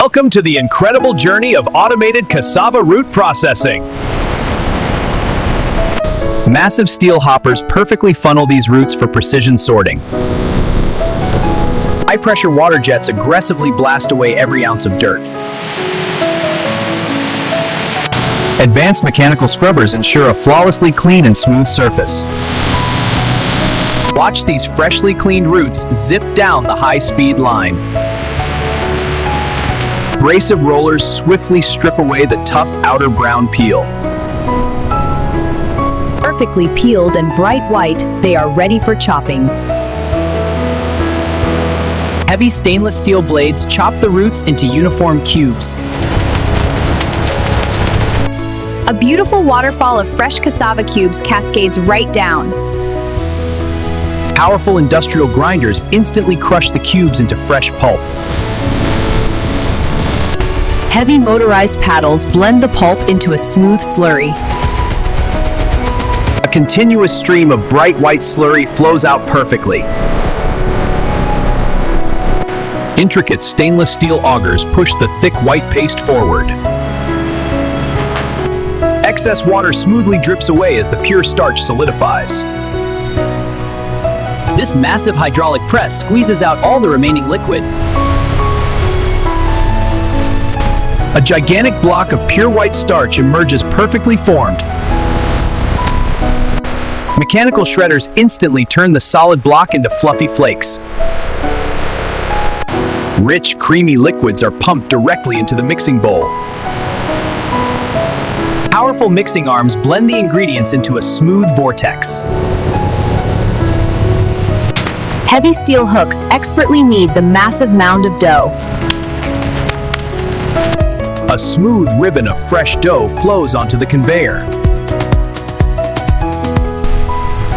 Welcome to the incredible journey of automated cassava root processing. Massive steel hoppers perfectly funnel these roots for precision sorting. High-pressure water jets aggressively blast away every ounce of dirt. Advanced mechanical scrubbers ensure a flawlessly clean and smooth surface. Watch these freshly cleaned roots zip down the high-speed line. Abrasive rollers swiftly strip away the tough outer brown peel. Perfectly peeled and bright white, they are ready for chopping. Heavy stainless steel blades chop the roots into uniform cubes. A beautiful waterfall of fresh cassava cubes cascades right down. Powerful industrial grinders instantly crush the cubes into fresh pulp. Heavy motorized paddles blend the pulp into a smooth slurry. A continuous stream of bright white slurry flows out perfectly. Intricate stainless steel augers push the thick white paste forward. Excess water smoothly drips away as the pure starch solidifies. This massive hydraulic press squeezes out all the remaining liquid. A gigantic block of pure white starch emerges perfectly formed. Mechanical shredders instantly turn the solid block into fluffy flakes. Rich, creamy liquids are pumped directly into the mixing bowl. Powerful mixing arms blend the ingredients into a smooth vortex. Heavy steel hooks expertly knead the massive mound of dough. A smooth ribbon of fresh dough flows onto the conveyor.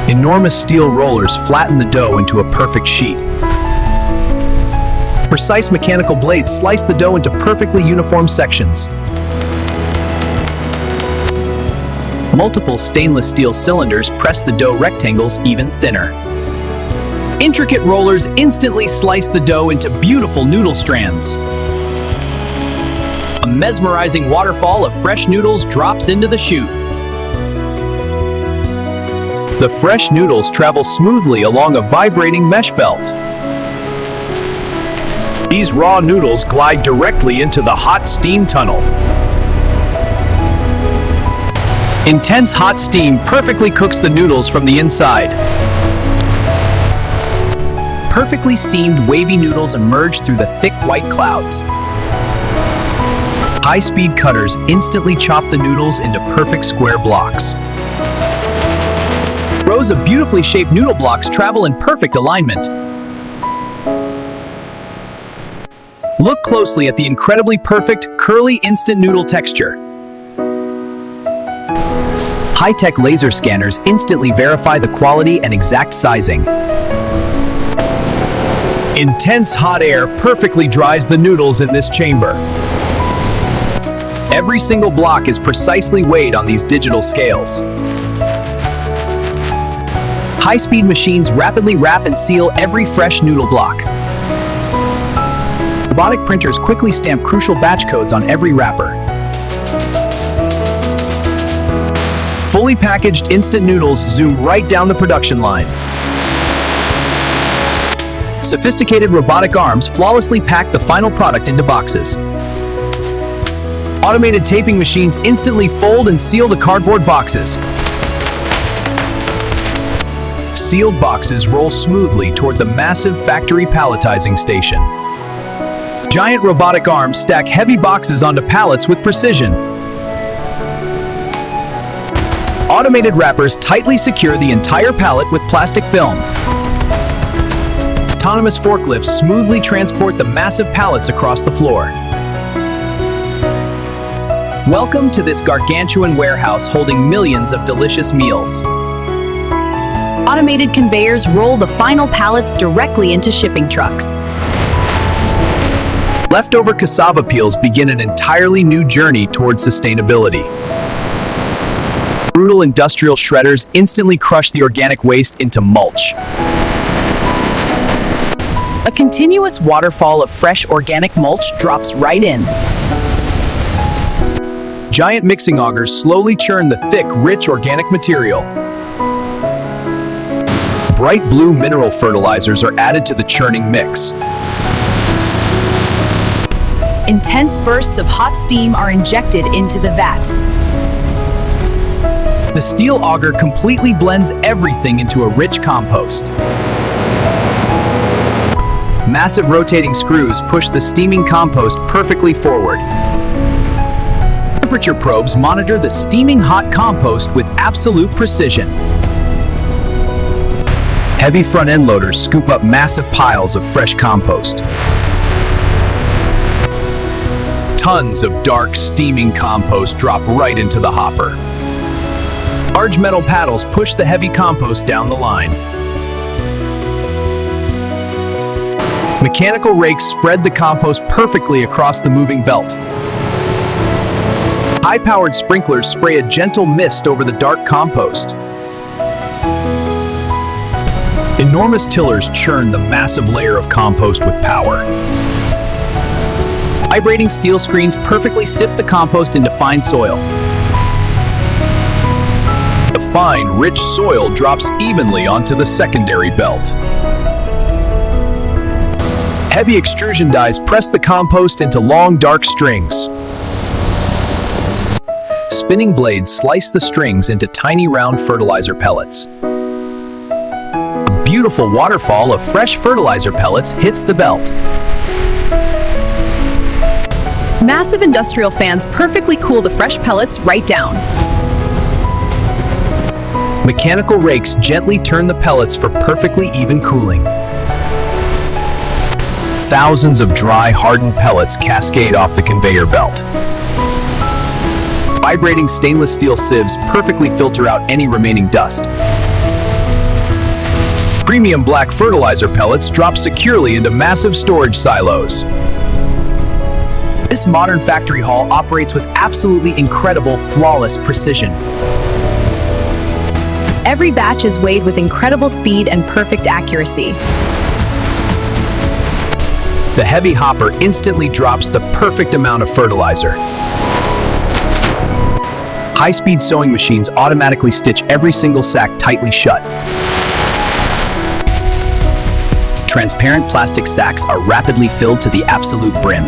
Enormous steel rollers flatten the dough into a perfect sheet. Precise mechanical blades slice the dough into perfectly uniform sections. Multiple stainless steel cylinders press the dough rectangles even thinner. Intricate rollers instantly slice the dough into beautiful noodle strands. A mesmerizing waterfall of fresh noodles drops into the chute. The fresh noodles travel smoothly along a vibrating mesh belt. These raw noodles glide directly into the hot steam tunnel. Intense hot steam perfectly cooks the noodles from the inside. Perfectly steamed wavy noodles emerge through the thick white clouds. High-speed cutters instantly chop the noodles into perfect square blocks. Rows of beautifully shaped noodle blocks travel in perfect alignment. Look closely at the incredibly perfect, curly instant noodle texture. High-tech laser scanners instantly verify the quality and exact sizing. Intense hot air perfectly dries the noodles in this chamber. Every single block is precisely weighed on these digital scales. High-speed machines rapidly wrap and seal every fresh noodle block. Robotic printers quickly stamp crucial batch codes on every wrapper. Fully packaged instant noodles zoom right down the production line. Sophisticated robotic arms flawlessly pack the final product into boxes. Automated taping machines instantly fold and seal the cardboard boxes. Sealed boxes roll smoothly toward the massive factory palletizing station. Giant robotic arms stack heavy boxes onto pallets with precision. Automated wrappers tightly secure the entire pallet with plastic film. Autonomous forklifts smoothly transport the massive pallets across the floor. Welcome to this gargantuan warehouse holding millions of delicious meals. Automated conveyors roll the final pallets directly into shipping trucks. Leftover cassava peels begin an entirely new journey towards sustainability. Brutal industrial shredders instantly crush the organic waste into mulch. A continuous waterfall of fresh organic mulch drops right in. Giant mixing augers slowly churn the thick, rich organic material. Bright blue mineral fertilizers are added to the churning mix. Intense bursts of hot steam are injected into the vat. The steel auger completely blends everything into a rich compost. Massive rotating screws push the steaming compost perfectly forward. Temperature probes monitor the steaming hot compost with absolute precision. Heavy front-end loaders scoop up massive piles of fresh compost. Tons of dark, steaming compost drop right into the hopper. Large metal paddles push the heavy compost down the line. Mechanical rakes spread the compost perfectly across the moving belt. High-powered sprinklers spray a gentle mist over the dark compost. Enormous tillers churn the massive layer of compost with power. Vibrating steel screens perfectly sift the compost into fine soil. The fine, rich soil drops evenly onto the secondary belt. Heavy extrusion dies press the compost into long, dark strings. Spinning blades slice the strings into tiny round fertilizer pellets. A beautiful waterfall of fresh fertilizer pellets hits the belt. Massive industrial fans perfectly cool the fresh pellets right down. Mechanical rakes gently turn the pellets for perfectly even cooling. Thousands of dry, hardened pellets cascade off the conveyor belt. Vibrating stainless steel sieves perfectly filter out any remaining dust. Premium black fertilizer pellets drop securely into massive storage silos. This modern factory hall operates with absolutely incredible, flawless precision. Every batch is weighed with incredible speed and perfect accuracy. The heavy hopper instantly drops the perfect amount of fertilizer. High-speed sewing machines automatically stitch every single sack tightly shut. Transparent plastic sacks are rapidly filled to the absolute brim.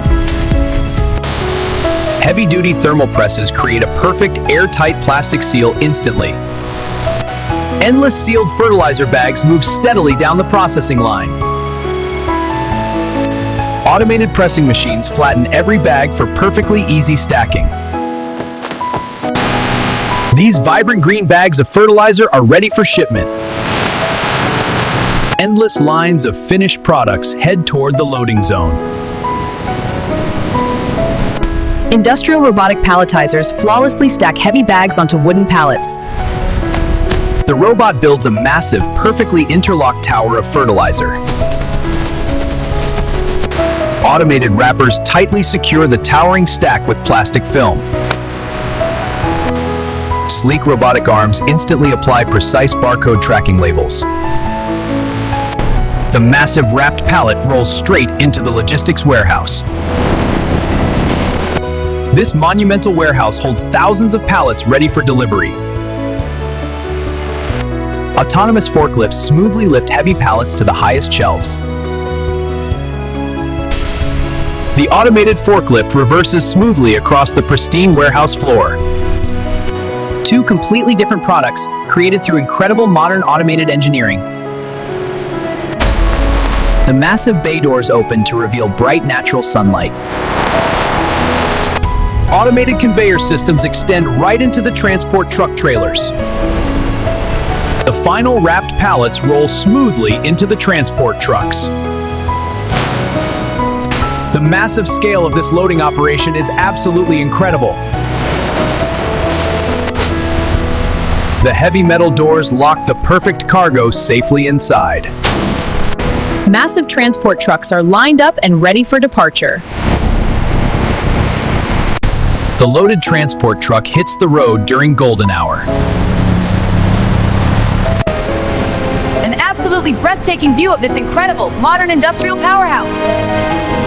Heavy-duty thermal presses create a perfect airtight plastic seal instantly. Endless sealed fertilizer bags move steadily down the processing line. Automated pressing machines flatten every bag for perfectly easy stacking. These vibrant green bags of fertilizer are ready for shipment. Endless lines of finished products head toward the loading zone. Industrial robotic palletizers flawlessly stack heavy bags onto wooden pallets. The robot builds a massive, perfectly interlocked tower of fertilizer. Automated wrappers tightly secure the towering stack with plastic film. Sleek robotic arms instantly apply precise barcode tracking labels. The massive wrapped pallet rolls straight into the logistics warehouse. This monumental warehouse holds thousands of pallets ready for delivery. Autonomous forklifts smoothly lift heavy pallets to the highest shelves. The automated forklift reverses smoothly across the pristine warehouse floor. Two completely different products created through incredible modern automated engineering. The massive bay doors open to reveal bright natural sunlight. Automated conveyor systems extend right into the transport truck trailers. The final wrapped pallets roll smoothly into the transport trucks. The massive scale of this loading operation is absolutely incredible. The heavy metal doors lock the perfect cargo safely inside. Massive transport trucks are lined up and ready for departure. The loaded transport truck hits the road during golden hour. An absolute absolutely breathtaking view of this incredible, modern industrial powerhouse.